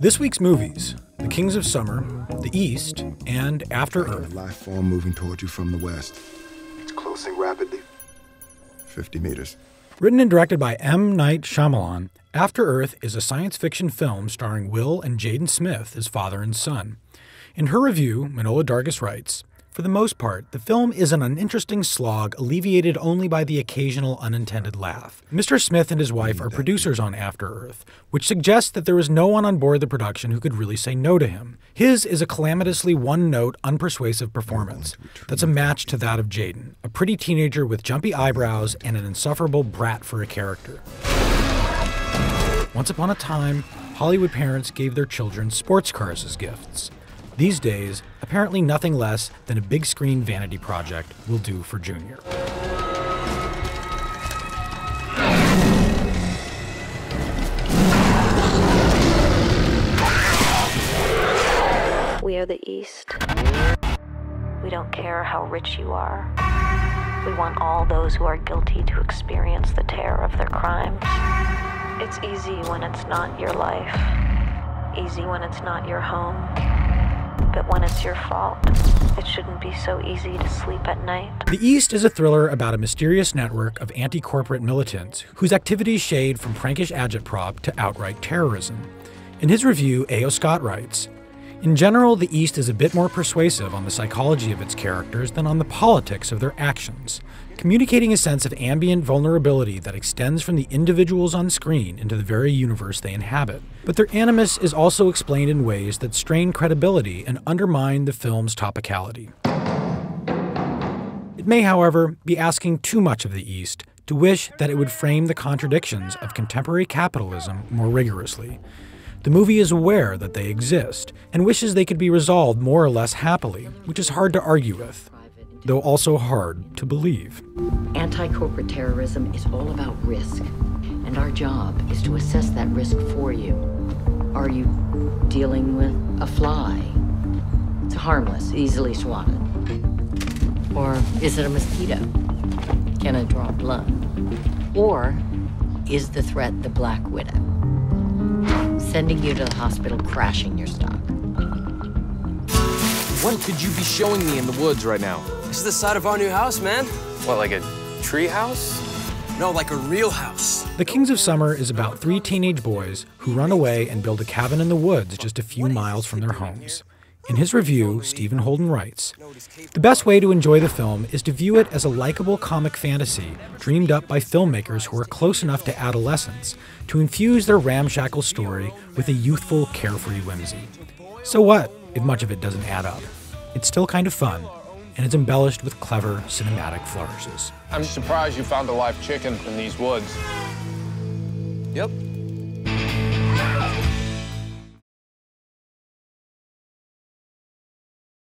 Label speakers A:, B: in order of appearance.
A: This week's movies: The Kings of Summer, The East, and After Earth.
B: A life form moving toward you from the west. It's closing rapidly. 50 meters.
A: Written and directed by M. Night Shyamalan, After Earth is a science fiction film starring Will and Jaden Smith as father and son. In her review, Manola Dargis writes, "For the most part, the film is an uninteresting slog alleviated only by the occasional unintended laugh. Mr. Smith and his wife are producers on After Earth, which suggests that there was no one on board the production who could really say no to him. His is a calamitously one-note, unpersuasive performance that's a match to that of Jaden, a pretty teenager with jumpy eyebrows and an insufferable brat for a character. Once upon a time, Hollywood parents gave their children sports cars as gifts. These days, apparently nothing less than a big screen vanity project will do for Junior."
C: We are the East. We don't care how rich you are. We want all those who are guilty to experience the terror of their crimes. It's easy when it's not your life. Easy when it's not your home. But when it's your fault, it shouldn't be so easy to sleep at night.
A: The East is a thriller about a mysterious network of anti-corporate militants whose activities shade from prankish agitprop to outright terrorism. In his review, A.O. Scott writes, "In general, The East is a bit more persuasive on the psychology of its characters than on the politics of their actions, communicating a sense of ambient vulnerability that extends from the individuals on screen into the very universe they inhabit. But their animus is also explained in ways that strain credibility and undermine the film's topicality. It may, however, be asking too much of The East to wish that it would frame the contradictions of contemporary capitalism more rigorously. The movie is aware that they exist and wishes they could be resolved more or less happily, which is hard to argue with, though also hard to believe."
D: Anti-corporate terrorism is all about risk, and our job is to assess that risk for you. Are you dealing with a fly? It's harmless, easily swatted. Or is it a mosquito? Can it draw blood? Or is the threat the Black Widow, sending you to the hospital, crashing your stock?
E: What could you be showing me in the woods right now?
F: This is the side of our new house, man.
E: What, like a tree house?
F: No, like a real house.
A: The Kings of Summer is about 3 teenage boys who run away and build a cabin in the woods just a few miles from their homes. In his review, Stephen Holden writes, "The best way to enjoy the film is to view it as a likable comic fantasy dreamed up by filmmakers who are close enough to adolescence to infuse their ramshackle story with a youthful, carefree whimsy. So what if much of it doesn't add up? It's still kind of fun, and it's embellished with clever cinematic flourishes."
G: I'm surprised you found a live chicken in these woods.
E: Yep.